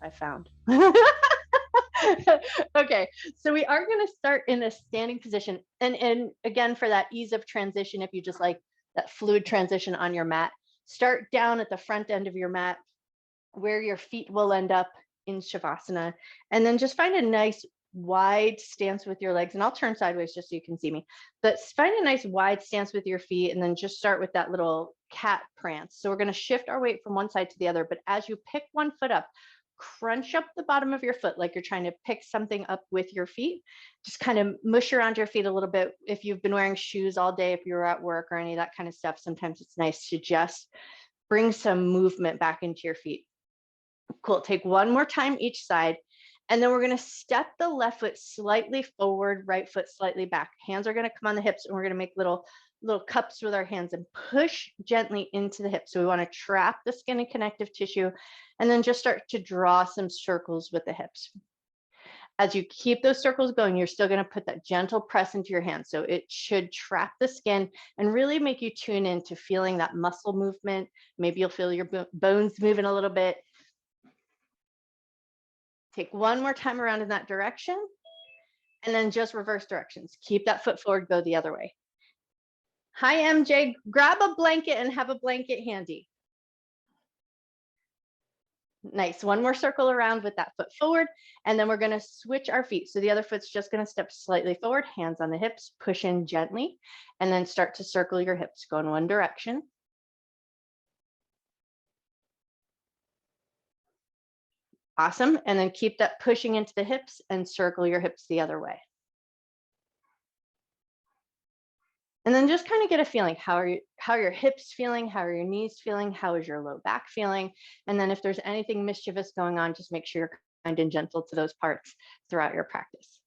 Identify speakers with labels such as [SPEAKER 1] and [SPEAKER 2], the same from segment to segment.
[SPEAKER 1] I found. Okay, so we are going to start in a standing position. And again, for that ease of transition, if you just like that fluid transition on your mat, start down at the front end of your mat where your feet will end up in Shavasana. And then just find a nice wide stance with your legs. And I'll turn sideways just so you can see me. But find a nice wide stance with your feet and then just start with that little cat prance. So we're going to shift our weight from one side to the other. But as you pick one foot up, crunch up the bottom of your foot like you're trying to pick something up with your feet. Just kind of mush around your feet a little bit. If you've been wearing shoes all day, if you're at work or any of that kind of stuff, sometimes it's nice to just bring some movement back into your feet. Cool. Take one more time each side. And then we're going to step the left foot slightly forward, right foot slightly back. Hands are going to come on the hips, and we're going to make little cups with our hands and push gently into the hips. So we want to trap the skin and connective tissue, and then just start to draw some circles with the hips. As you keep those circles going, you're still going to put that gentle press into your hands. So it should trap the skin and really make you tune into feeling that muscle movement. Maybe you'll feel your bones moving a little bit. Take one more time around in that direction, and then just reverse directions. Keep that foot forward, go the other way. Hi, MJ. Grab a blanket and have a blanket handy. Nice. One more circle around with that foot forward, and then we're going to switch our feet. So the other foot's just going to step slightly forward, hands on the hips, push in gently, and then start to circle your hips. Go in one direction. Awesome. And then keep that pushing into the hips and circle your hips the other way. And then just kind of get a feeling. How are your hips feeling? How are your knees feeling? How is your low back feeling? And then if there's anything mischievous going on, just make sure you're kind and gentle to those parts throughout your practice.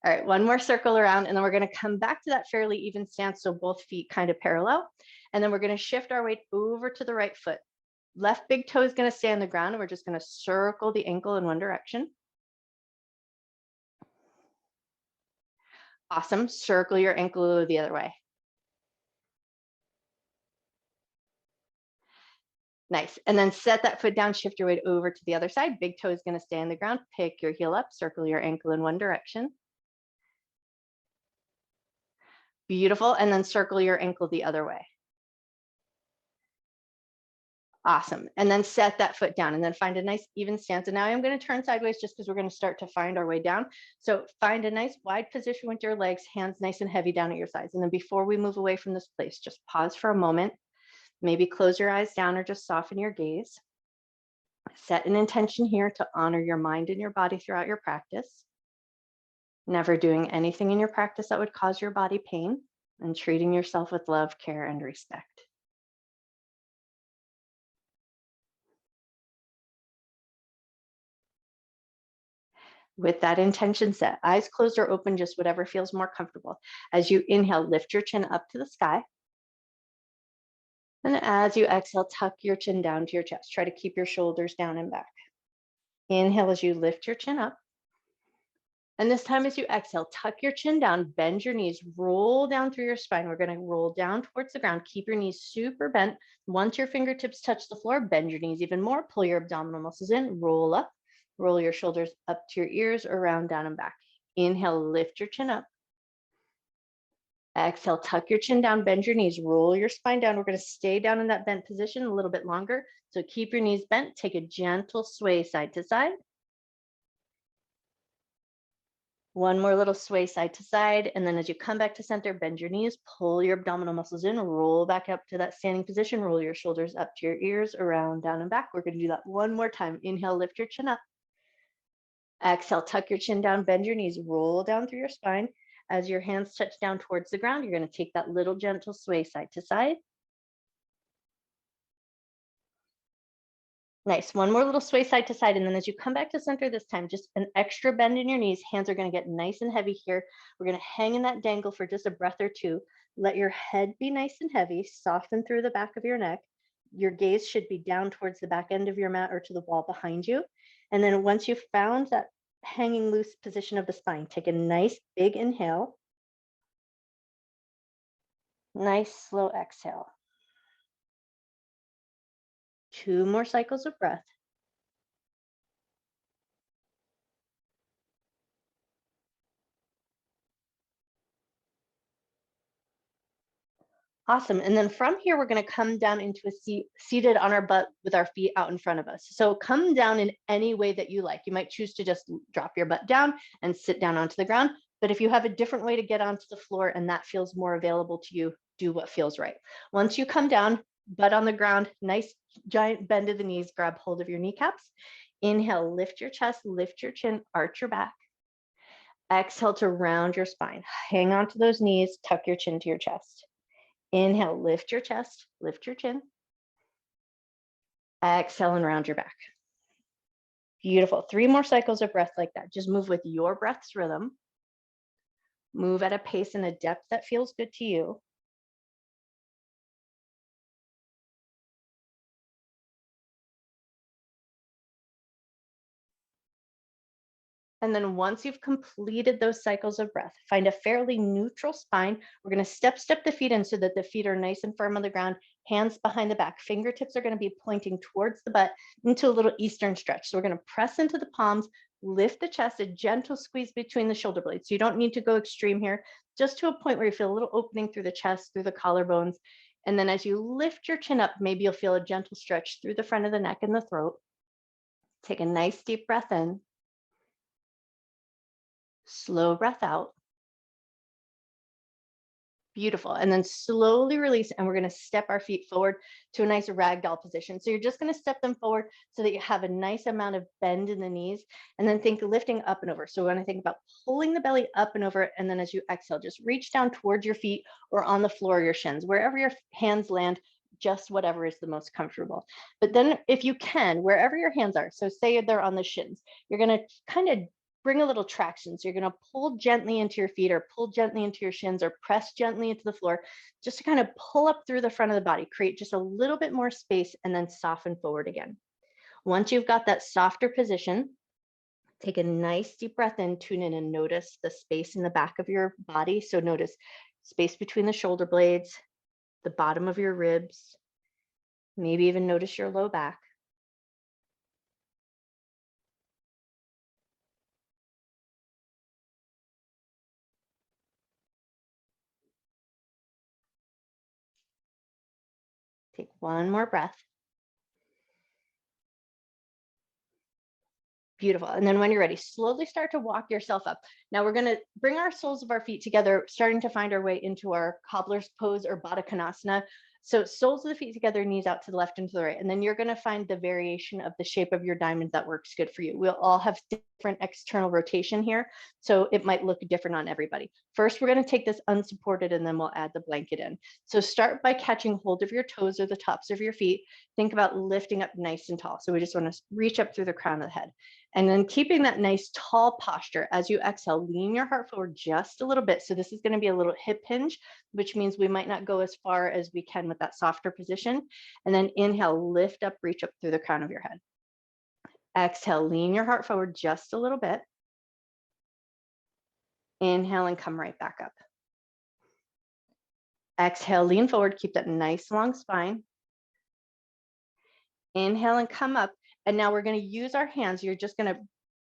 [SPEAKER 1] All right, one more circle around, and then we're going to come back to that fairly even stance, so both feet kind of parallel. And then we're going to shift our weight over to the right foot. Left big toe is going to stay on the ground, and we're just going to circle the ankle in one direction. Awesome. Circle your ankle the other way. Nice. And then set that foot down, shift your weight over to the other side. Big toe is going to stay on the ground. Pick your heel up, circle your ankle in one direction. Beautiful. And then circle your ankle the other way. Awesome. And then set that foot down and then find a nice even stance. And now I'm going to turn sideways just because we're going to start to find our way down. So find a nice wide position with your legs, hands nice and heavy down at your sides. And then before we move away from this place, just pause for a moment. Maybe close your eyes down or just soften your gaze. Set an intention here to honor your mind and your body throughout your practice. Never doing anything in your practice that would cause your body pain, and treating yourself with love, care, and respect. With that intention set, eyes closed or open, just whatever feels more comfortable. As you inhale, lift your chin up to the sky. And as you exhale, tuck your chin down to your chest. Try to keep your shoulders down and back. Inhale as you lift your chin up. And this time as you exhale, tuck your chin down, bend your knees, roll down through your spine. We're going to roll down towards the ground. Keep your knees super bent. Once your fingertips touch the floor, bend your knees even more. Pull your abdominal muscles in, roll up. Roll your shoulders up to your ears, around, down, and back. Inhale, lift your chin up. Exhale, tuck your chin down, bend your knees, roll your spine down. We're going to stay down in that bent position a little bit longer. So keep your knees bent. Take a gentle sway side to side. One more little sway side to side. And then as you come back to center, bend your knees, pull your abdominal muscles in, roll back up to that standing position, roll your shoulders up to your ears, around, down, and back. We're going to do that one more time. Inhale, lift your chin up. Exhale, tuck your chin down, bend your knees, roll down through your spine. As your hands touch down towards the ground, you're going to take that little gentle sway side to side. Nice. One more little sway side to side. And then as you come back to center this time, just an extra bend in your knees. Hands are going to get nice and heavy here. We're going to hang in that dangle for just a breath or two. Let your head be nice and heavy. Soften through the back of your neck. Your gaze should be down towards the back end of your mat or to the wall behind you. And then once you've found that hanging loose position of the spine, take a nice big inhale. Nice slow exhale. 2 more cycles of breath. Awesome. And then from here, we're going to come down into a seat, seated on our butt with our feet out in front of us. So come down in any way that you like. You might choose to just drop your butt down and sit down onto the ground. But if you have a different way to get onto the floor and that feels more available to you, do what feels right. Once you come down, butt on the ground, nice giant bend of the knees, grab hold of your kneecaps. Inhale, lift your chest, lift your chin, arch your back. Exhale to round your spine. Hang on to those knees, tuck your chin to your chest. Inhale, lift your chest, lift your chin. Exhale and round your back. Beautiful. 3 more cycles of breath like that. Just move with your breath's rhythm. Move at a pace and a depth that feels good to you. And then once you've completed those cycles of breath, find a fairly neutral spine. We're going to step the feet in so that the feet are nice and firm on the ground, hands behind the back. Fingertips are going to be pointing towards the butt into a little Eastern stretch. So we're going to press into the palms, lift the chest, a gentle squeeze between the shoulder blades. So you don't need to go extreme here, just to a point where you feel a little opening through the chest, through the collarbones. And then as you lift your chin up, maybe you'll feel a gentle stretch through the front of the neck and the throat. Take a nice deep breath in. Slow breath out. Beautiful. And then slowly release. And we're going to step our feet forward to a nice ragdoll position. So you're just going to step them forward so that you have a nice amount of bend in the knees. And then think lifting up and over. So when I think about pulling the belly up and over, and then as you exhale, just reach down towards your feet or on the floor of your shins, wherever your hands land, just whatever is the most comfortable. But then if you can, wherever your hands are, so say they're on the shins, you're going to kind of bring a little traction. So you're going to pull gently into your feet or pull gently into your shins or press gently into the floor, just to kind of pull up through the front of the body, create just a little bit more space and then soften forward again. Once you've got that softer position, take a nice deep breath in, tune in and notice the space in the back of your body. So notice space between the shoulder blades, the bottom of your ribs, maybe even notice your low back. Take one more breath. Beautiful. And then when you're ready, slowly start to walk yourself up. Now we're going to bring our soles of our feet together, starting to find our way into our cobbler's pose or Baddha Konasana. So soles of the feet together, knees out to the left and to the right. And then you're going to find the variation of the shape of your diamond that works good for you. We'll all have different external rotation here, so it might look different on everybody. First, we're going to take this unsupported and then we'll add the blanket in. So start by catching hold of your toes or the tops of your feet. Think about lifting up nice and tall. So we just want to reach up through the crown of the head. And then keeping that nice tall posture as you exhale, lean your heart forward just a little bit. So this is going to be a little hip hinge, which means we might not go as far as we can with that softer position. And then inhale, lift up, reach up through the crown of your head. Exhale, lean your heart forward just a little bit. Inhale and come right back up. Exhale, lean forward, keep that nice long spine. Inhale and come up. And now we're going to use our hands. You're just going to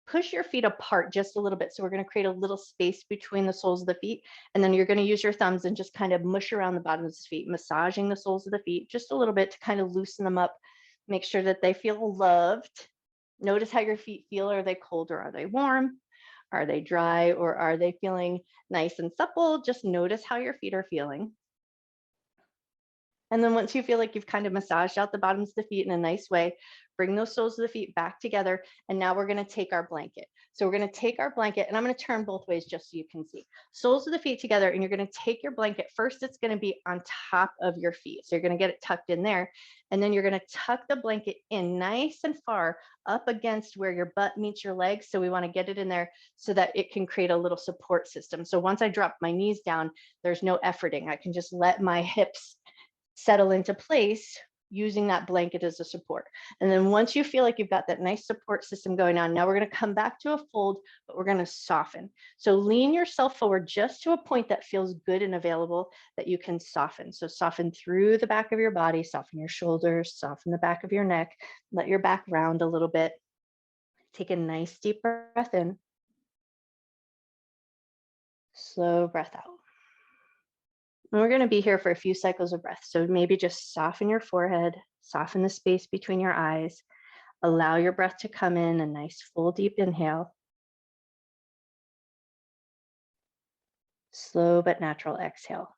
[SPEAKER 1] push your feet apart just a little bit. So we're going to create a little space between the soles of the feet. And then you're going to use your thumbs and just kind of mush around the bottom of the feet, massaging the soles of the feet just a little bit to kind of loosen them up. Make sure that they feel loved. Notice how your feet feel. Are they cold or are they warm? Are they dry or are they feeling nice and supple? Just notice how your feet are feeling. And then once you feel like you've kind of massaged out the bottoms of the feet in a nice way, bring those soles of the feet back together. And now we're going to take our blanket. So we're going to take our blanket and I'm going to turn both ways just so you can see. Soles of the feet together and you're going to take your blanket. First, it's going to be on top of your feet. So you're going to get it tucked in there. And then you're going to tuck the blanket in nice and far up against where your butt meets your legs. So we want to get it in there so that it can create a little support system. So once I drop my knees down, there's no efforting. I can just let my hips settle into place using that blanket as a support. And then once you feel like you've got that nice support system going on, now we're going to come back to a fold, but we're going to soften. So lean yourself forward just to a point that feels good and available that you can soften. So soften through the back of your body, soften your shoulders, soften the back of your neck, let your back round a little bit. Take a nice deep breath in. Slow breath out. And we're going to be here for a few cycles of breath. So maybe just soften your forehead, soften the space between your eyes, allow your breath to come in, a nice full deep inhale. Slow but natural exhale.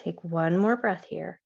[SPEAKER 1] Take one more breath here.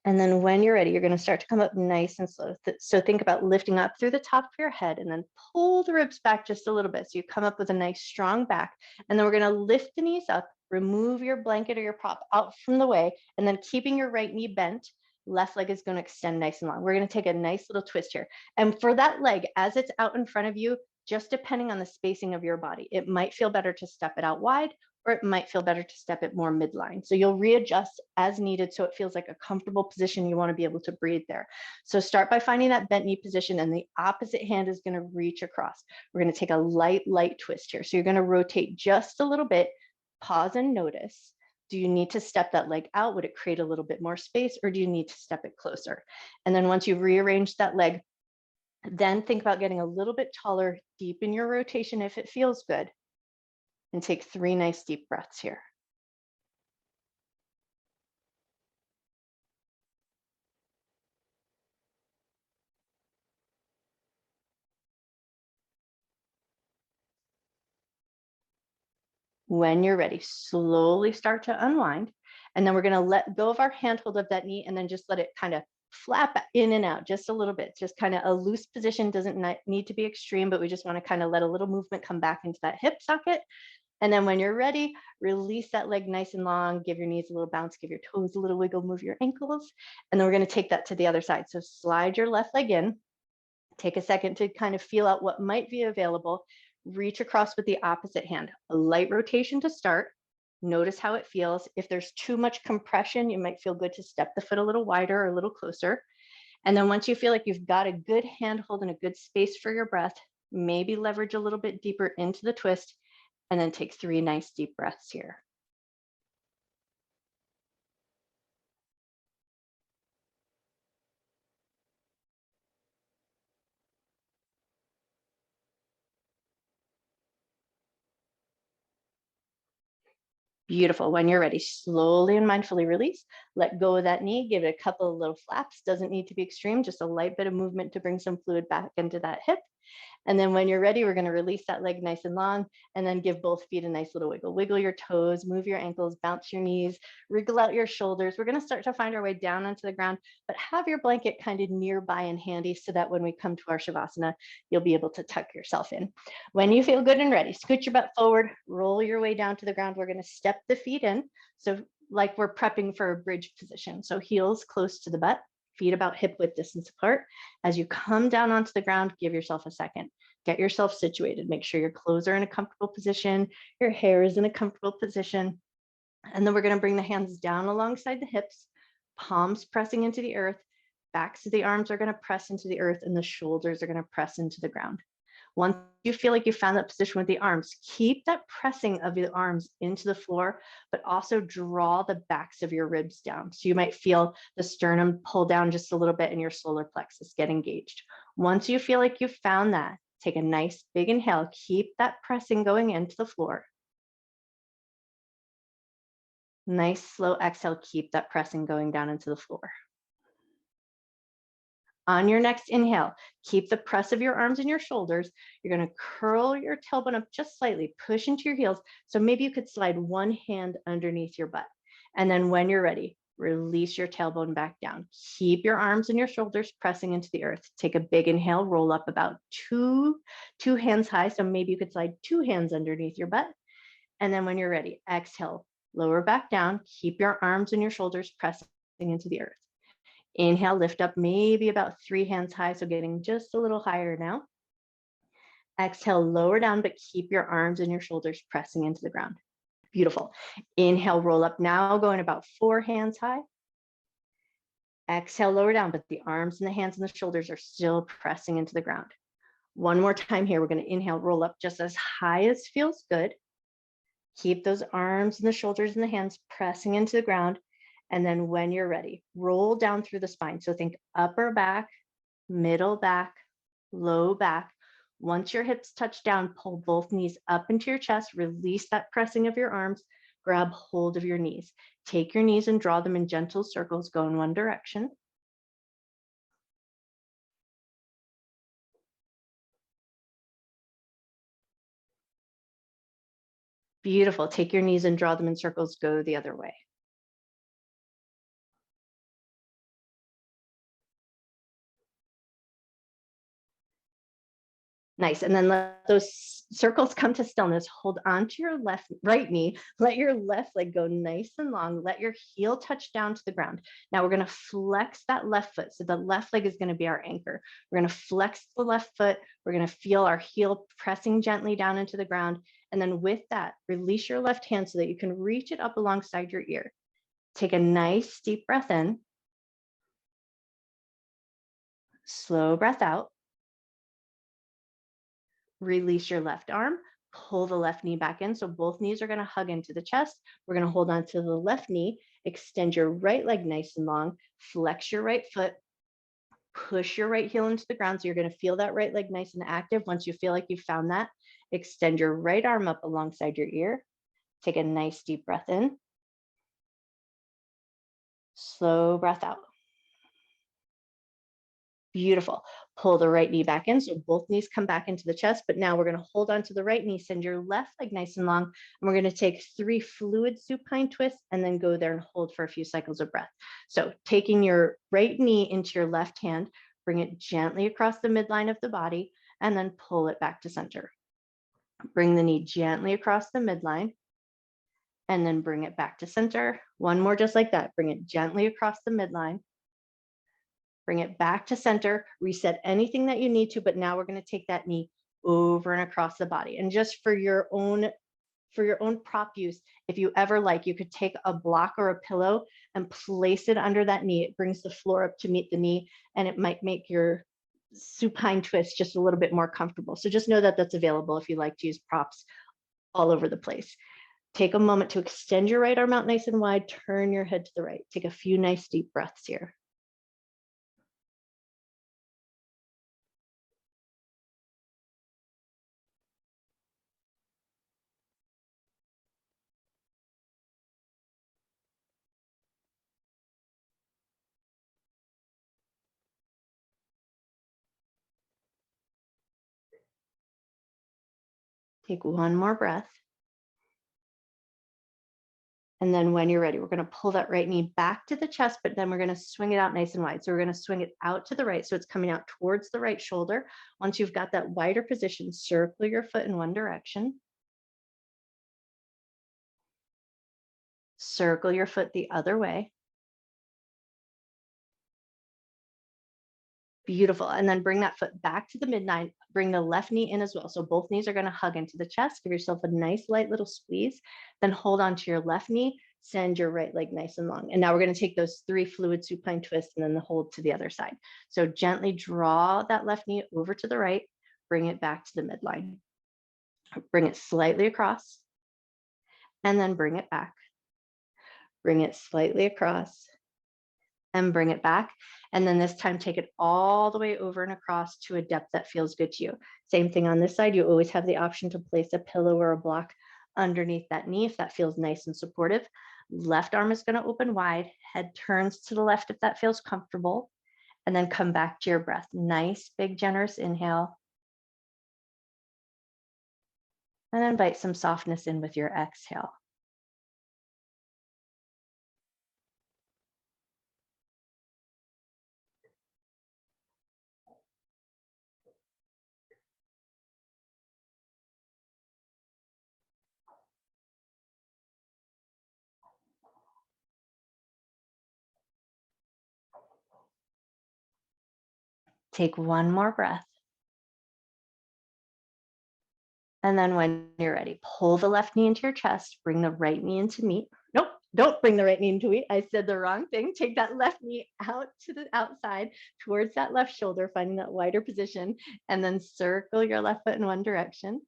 [SPEAKER 1] And then when you're ready, you're going to start to come up nice and slow. So think about lifting up through the top of your head and then pull the ribs back just a little bit. So you come up with a nice strong back. And then we're going to lift the knees up, remove your blanket or your prop out from the way, and then keeping your right knee bent, left leg is going to extend nice and long. We're going to take a nice little twist here. And for that leg, as it's out in front of you, just depending on the spacing of your body, it might feel better to step it out wide, or it might feel better to step it more midline. So you'll readjust as needed so it feels like a comfortable position. You want to be able to breathe there. So start by finding that bent knee position, and the opposite hand is going to reach across. We're going to take a light twist here. So you're going to rotate just a little bit, pause and notice. Do you need to step that leg out? Would it create a little bit more space, or do you need to step it closer? And then once you've rearranged that leg, then think about getting a little bit taller, deep in your rotation if it feels good. And take 3 nice deep breaths here. When you're ready, slowly start to unwind. And then we're going to let go of our handhold of that knee and then just let it kind of flap in and out just a little bit. Just kind of a loose position, doesn't need to be extreme, but we just want to kind of let a little movement come back into that hip socket. And then when you're ready, release that leg nice and long, give your knees a little bounce, give your toes a little wiggle, move your ankles. And then we're going to take that to the other side. So slide your left leg in, take a second to kind of feel out what might be available. Reach across with the opposite hand, a light rotation to start. Notice how it feels. If there's too much compression, you might feel good to step the foot a little wider or a little closer. And then once you feel like you've got a good handhold and a good space for your breath, maybe leverage a little bit deeper into the twist, and then take 3 nice deep breaths here. Beautiful. When you're ready, slowly and mindfully release. Let go of that knee. Give it a couple of little flaps. Doesn't need to be extreme, just a light bit of movement to bring some fluid back into that hip. And then when you're ready, we're going to release that leg nice and long, and then give both feet a nice little wiggle. Wiggle your toes, move your ankles, bounce your knees, wriggle out your shoulders. We're going to start to find our way down onto the ground, but have your blanket kind of nearby and handy so that when we come to our Shavasana, you'll be able to tuck yourself in. When you feel good and ready, scoot your butt forward, roll your way down to the ground. We're going to step the feet in. So like we're prepping for a bridge position. So heels close to the butt, feet about hip width distance apart. As you come down onto the ground, give yourself a second. Get yourself situated. Make sure your clothes are in a comfortable position. Your hair is in a comfortable position. And then we're going to bring the hands down alongside the hips, palms pressing into the earth. Backs of the arms are going to press into the earth, and the shoulders are going to press into the ground. Once you feel like you found that position with the arms, keep that pressing of the arms into the floor, but also draw the backs of your ribs down. So you might feel the sternum pull down just a little bit and your solar plexus get engaged. Once you feel like you've found that, take a nice big inhale, keep that pressing going into the floor. Nice slow exhale, keep that pressing going down into the floor. On your next inhale, keep the press of your arms and your shoulders. You're going to curl your tailbone up just slightly, push into your heels. So maybe you could slide one hand underneath your butt. And then when you're ready, release your tailbone back down. Keep your arms and your shoulders pressing into the earth. Take a big inhale, roll up about two hands high. So maybe you could slide 2 hands underneath your butt. And then when you're ready, exhale, lower back down. Keep your arms and your shoulders pressing into the earth. Inhale, lift up maybe about 3 hands high, so getting just a little higher now. Exhale, lower down, but keep your arms and your shoulders pressing into the ground. Beautiful. Inhale, roll up now, going about 4 hands high. Exhale, lower down, but the arms and the hands and the shoulders are still pressing into the ground. One more time here. We're going to inhale, roll up just as high as feels good. Keep those arms and the shoulders and the hands pressing into the ground. And then when you're ready, roll down through the spine. So think upper back, middle back, low back. Once your hips touch down, pull both knees up into your chest, release that pressing of your arms, grab hold of your knees. Take your knees and draw them in gentle circles, go in one direction. Beautiful. Take your knees and draw them in circles, go the other way. Nice. And then let those circles come to stillness. Hold on to your right knee. Let your left leg go nice and long. Let your heel touch down to the ground. Now we're going to flex that left foot. So the left leg is going to be our anchor. We're going to flex the left foot. We're going to feel our heel pressing gently down into the ground. And then with that, release your left hand so that you can reach it up alongside your ear. Take a nice deep breath in. Slow breath out. Release your left arm, pull the left knee back in. So both knees are going to hug into the chest. We're going to hold on to the left knee, extend your right leg nice and long, flex your right foot, push your right heel into the ground. So you're going to feel that right leg nice and active. Once you feel like you've found that, extend your right arm up alongside your ear. Take a nice deep breath in. Slow breath out. Beautiful. Pull the right knee back in. So both knees come back into the chest, but now we're going to hold on to the right knee, send your left leg nice and long. And we're going to take 3 fluid supine twists and then go there and hold for a few cycles of breath. So taking your right knee into your left hand, bring it gently across the midline of the body and then pull it back to center. Bring the knee gently across the midline and then bring it back to center. One more just like that. Bring it gently across the midline. Bring it back to center, reset anything that you need to, but now we're going to take that knee over and across the body. And just for your own prop use, if you ever like, you could take a block or a pillow and place it under that knee. It brings the floor up to meet the knee, and it might make your supine twist just a little bit more comfortable. So just know that that's available if you like to use props all over the place. Take a moment to extend your right arm out nice and wide, turn your head to the right. Take a few nice deep breaths here. Take one more breath. And then when you're ready, we're going to pull that right knee back to the chest, but then we're going to swing it out nice and wide. So we're going to swing it out to the right. So it's coming out towards the right shoulder. Once you've got that wider position, circle your foot in one direction. Circle your foot the other way. Beautiful. And then bring that foot back to the midline. Bring the left knee in as well. So both knees are going to hug into the chest. Give yourself a nice light little squeeze. Then hold on to your left knee. Send your right leg nice and long. And now we're going to take those 3 fluid supine twists and then the hold to the other side. So gently draw that left knee over to the right. Bring it back to the midline. Bring it slightly across. And then bring it back. Bring it slightly across. And bring it back. And then this time, take it all the way over and across to a depth that feels good to you. Same thing on this side. You always have the option to place a pillow or a block underneath that knee if that feels nice and supportive. Left arm is going to open wide. Head turns to the left if that feels comfortable. And then come back to your breath. Nice, big, generous inhale. And invite some softness in with your exhale. Take one more breath. And then when you're ready, pull the left knee into your chest, bring the right knee into meet. Nope, don't bring the right knee into meet. I said the wrong thing. Take that left knee out to the outside towards that left shoulder, finding that wider position, and then circle your left foot in one direction.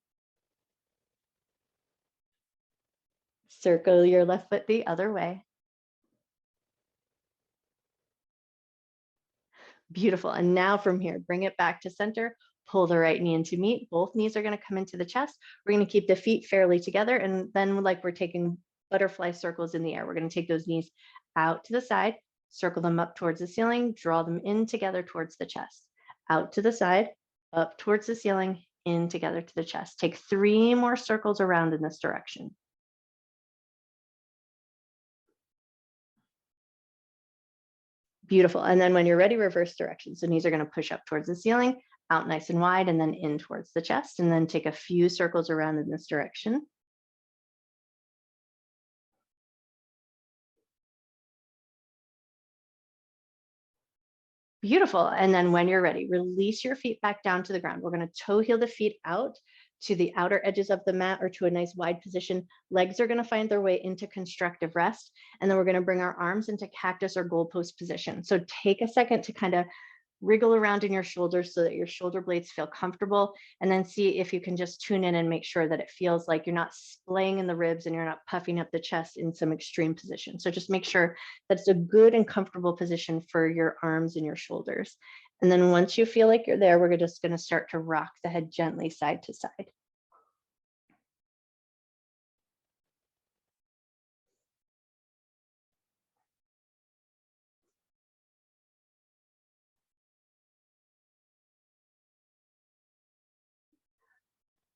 [SPEAKER 1] Circle your left foot the other way. Beautiful. And now from here, bring it back to center. Pull the right knee into meet. Both knees are going to come into the chest. We're going to keep the feet fairly together. And then like we're taking butterfly circles in the air, we're going to take those knees out to the side, circle them up towards the ceiling, draw them in together towards the chest. Out to the side, up towards the ceiling, in together to the chest. Take 3 more circles around in this direction. Beautiful. And then when you're ready, reverse direction. So knees are going to push up towards the ceiling, out nice and wide, and then in towards the chest, and then take a few circles around in this direction. Beautiful. And then when you're ready, release your feet back down to the ground. We're going to toe heel the feet out to the outer edges of the mat or to a nice wide position. Legs are going to find their way into constructive rest. And then we're going to bring our arms into cactus or goalpost position. So take a second to kind of wriggle around in your shoulders so that your shoulder blades feel comfortable, and then see if you can just tune in and make sure that it feels like you're not splaying in the ribs and you're not puffing up the chest in some extreme position. So just make sure that it's a good and comfortable position for your arms and your shoulders. And then once you feel like you're there, we're just going to start to rock the head gently side to side.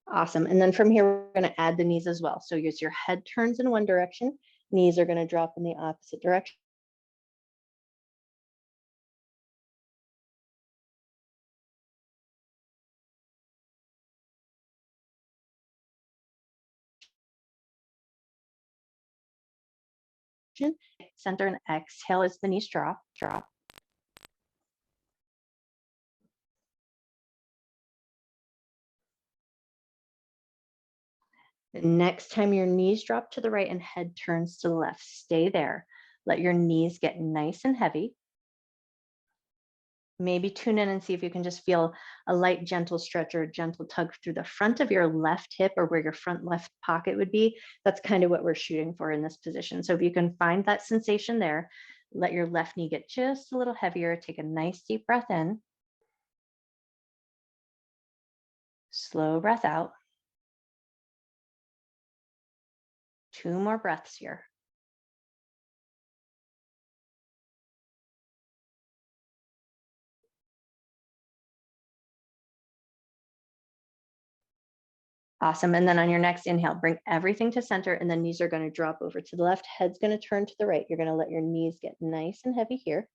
[SPEAKER 1] Awesome. And then from here, we're going to add the knees as well. So as your head turns in one direction, knees are going to drop in the opposite direction. Center and exhale as the knees drop. The next time your knees drop to the right and head turns to the left, stay there. Let your knees get nice and heavy. Maybe tune in and see if you can just feel a light, gentle stretch or a gentle tug through the front of your left hip or where your front left pocket would be. That's kind of what we're shooting for in this position. So if you can find that sensation there, let your left knee get just a little heavier. Take a nice deep breath in. Slow breath out. 2 more breaths here. Awesome. And then on your next inhale, bring everything to center, and then knees are going to drop over to the left. Head's going to turn to the right. You're going to let your knees get nice and heavy here.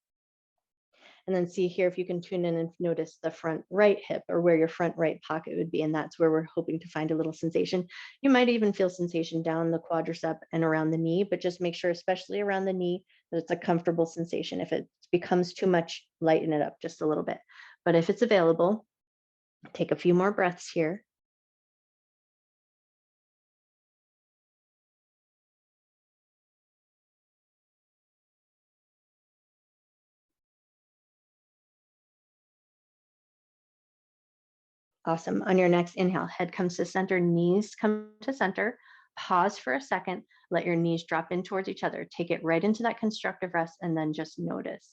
[SPEAKER 1] And then see here if you can tune in and notice the front right hip or where your front right pocket would be. And that's where we're hoping to find a little sensation. You might even feel sensation down the quadricep and around the knee, but just make sure, especially around the knee, that it's a comfortable sensation. If it becomes too much, lighten it up just a little bit. But if it's available, take a few more breaths here. Awesome. On your next inhale, head comes to center, knees come to center. Pause for a second. Let your knees drop in towards each other. Take it right into that constructive rest, and then just notice.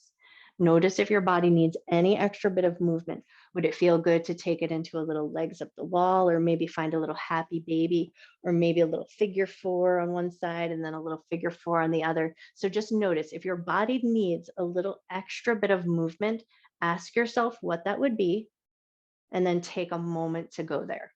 [SPEAKER 1] Notice if your body needs any extra bit of movement. Would it feel good to take it into a little legs up the wall, or maybe find a little happy baby, or maybe a little figure 4 on one side and then a little figure 4 on the other? So just notice if your body needs a little extra bit of movement, ask yourself what that would be, and then take a moment to go there.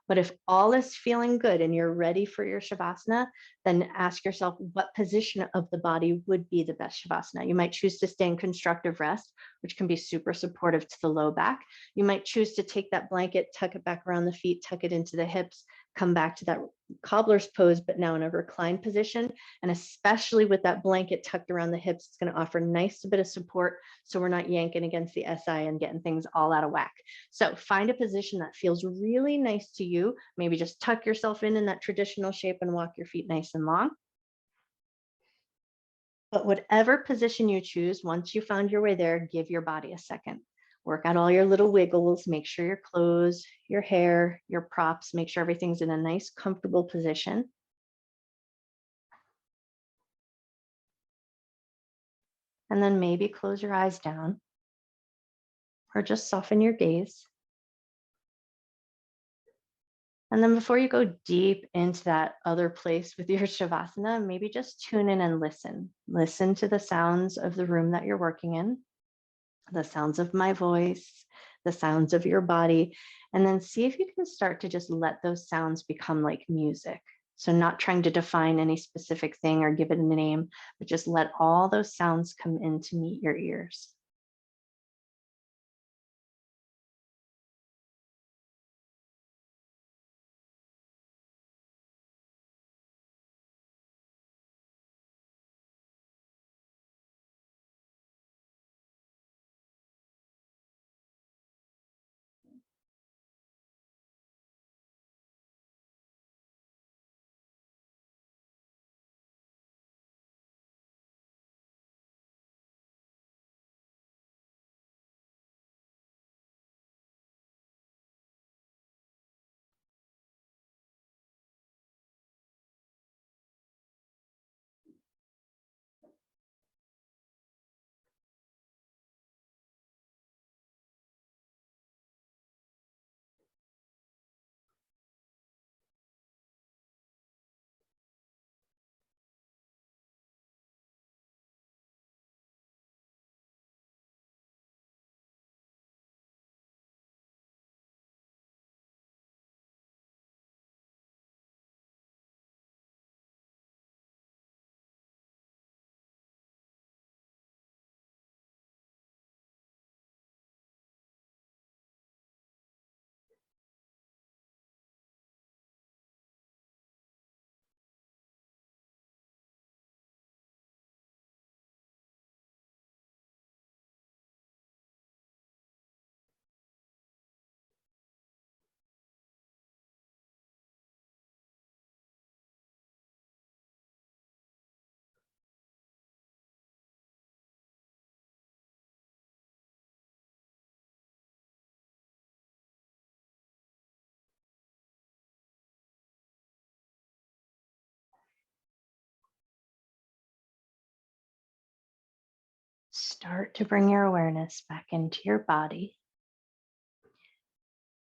[SPEAKER 1] But if all is feeling good and you're ready for your Shavasana, then ask yourself what position of the body would be the best Shavasana. You might choose to stay in constructive rest, which can be super supportive to the low back. You might choose to take that blanket, tuck it back around the feet, tuck it into the hips, come back to that cobbler's pose, but now in a reclined position. And especially with that blanket tucked around the hips, it's going to offer a nice bit of support so we're not yanking against the SI and getting things all out of whack. So find a position that feels really nice to you. Maybe just tuck yourself in that traditional shape and walk your feet nice and long. But whatever position you choose, once you found your way there, give your body a second. Work out all your little wiggles, make sure your clothes, your hair, your props, make sure everything's in a nice, comfortable position. And then maybe close your eyes down or just soften your gaze. And then before you go deep into that other place with your Shavasana, maybe just tune in and listen. Listen to the sounds of the room that you're working in, the sounds of my voice, the sounds of your body, and then see if you can start to just let those sounds become like music. So not trying to define any specific thing or give it a name, but just let all those sounds come in to meet your ears. Start to bring your awareness back into your body.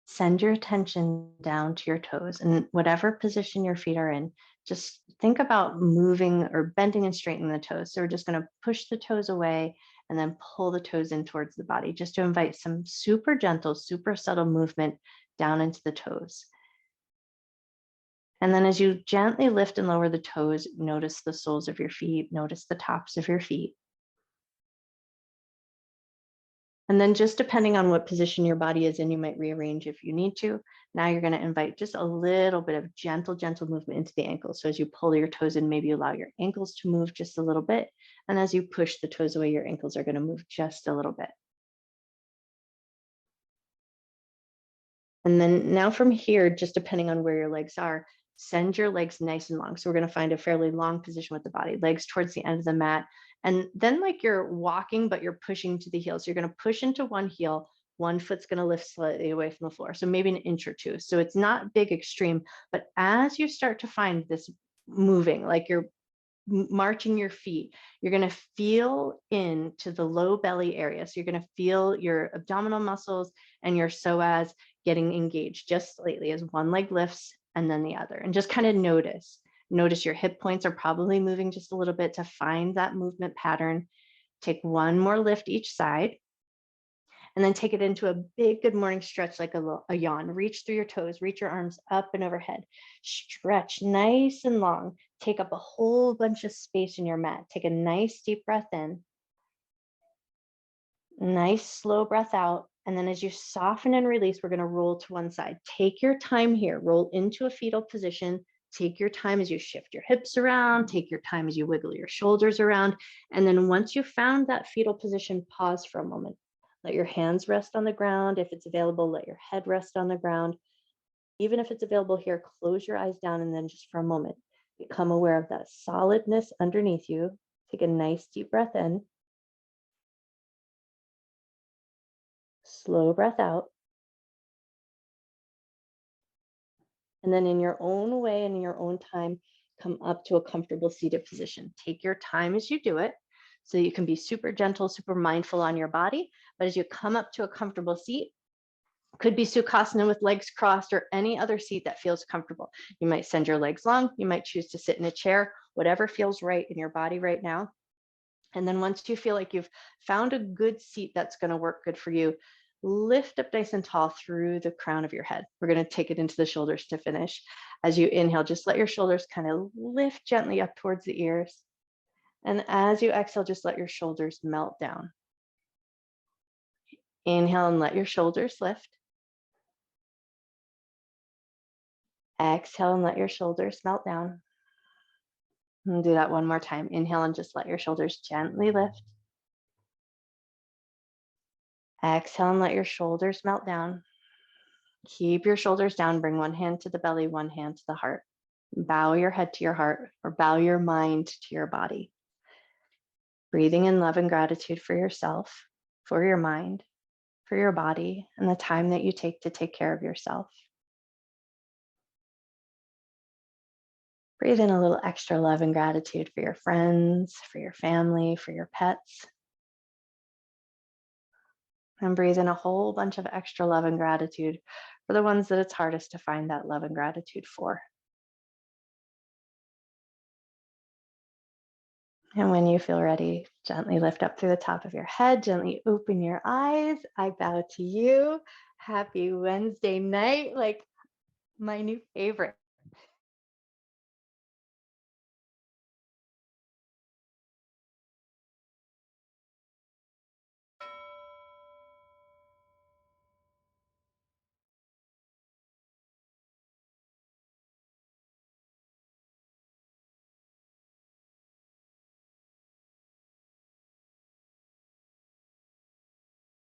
[SPEAKER 1] Send your attention down to your toes, and whatever position your feet are in, just think about moving or bending and straightening the toes. So we're just going to push the toes away and then pull the toes in towards the body, just to invite some super gentle, super subtle movement down into the toes. And then as you gently lift and lower the toes, notice the soles of your feet, notice the tops of your feet. And then just depending on what position your body is in, you might rearrange if you need to. Now you're going to invite just a little bit of gentle, gentle movement into the ankles. So as you pull your toes in, maybe allow your ankles to move just a little bit. And as you push the toes away, your ankles are going to move just a little bit. And then now from here, just depending on where your legs are, send your legs nice and long. So we're going to find a fairly long position with the body, legs towards the end of the mat. And then like you're walking, but you're pushing to the heels. So you're going to push into one heel, one foot's going to lift slightly away from the floor. So maybe an inch or two. So it's not big extreme, but as you start to find this moving, like you're marching your feet, you're going to feel into the low belly area. So you're going to feel your abdominal muscles and your psoas getting engaged just slightly as one leg lifts and then the other. And just kind of notice your hip points are probably moving just a little bit to find that movement pattern. Take one more lift each side. And then take it into a big good morning stretch like a yawn. Reach through your toes, reach your arms up and overhead. Stretch nice and long. Take up a whole bunch of space in your mat. Take a nice deep breath in. Nice slow breath out. And then as you soften and release, we're going to roll to one side. Take your time here. Roll into a fetal position. Take your time as you shift your hips around, take your time as you wiggle your shoulders around. And then once you found that fetal position, pause for a moment. Let your hands rest on the ground. If it's available, let your head rest on the ground. Even if it's available here, close your eyes down and then just for a moment, become aware of that solidness underneath you. Take a nice deep breath in. Slow breath out. And then in your own way and in your own time, come up to a comfortable seated position. Take your time as you do it so you can be super gentle, super mindful on your body. But as you come up to a comfortable seat, could be Sukhasana with legs crossed or any other seat that feels comfortable. You might send your legs long. You might choose to sit in a chair, whatever feels right in your body right now. And then once you feel like you've found a good seat that's going to work good for you, lift up nice and tall through the crown of your head. We're going to take it into the shoulders to finish. As you inhale, just let your shoulders kind of lift gently up towards the ears. And as you exhale, just let your shoulders melt down. Inhale and let your shoulders lift. Exhale and let your shoulders melt down. And do that one more time. Inhale and just let your shoulders gently lift. Exhale and let your shoulders melt down. Keep your shoulders down. Bring one hand to the belly, one hand to the heart. Bow your head to your heart or bow your mind to your body. Breathing in love and gratitude for yourself, for your mind, for your body, and the time that you take to take care of yourself. Breathe in a little extra love and gratitude for your friends, for your family, for your pets. And breathe in a whole bunch of extra love and gratitude for the ones that it's hardest to find that love and gratitude for. And when you feel ready, gently lift up through the top of your head, gently open your eyes. I bow to you. Happy Wednesday night, like my new favorite.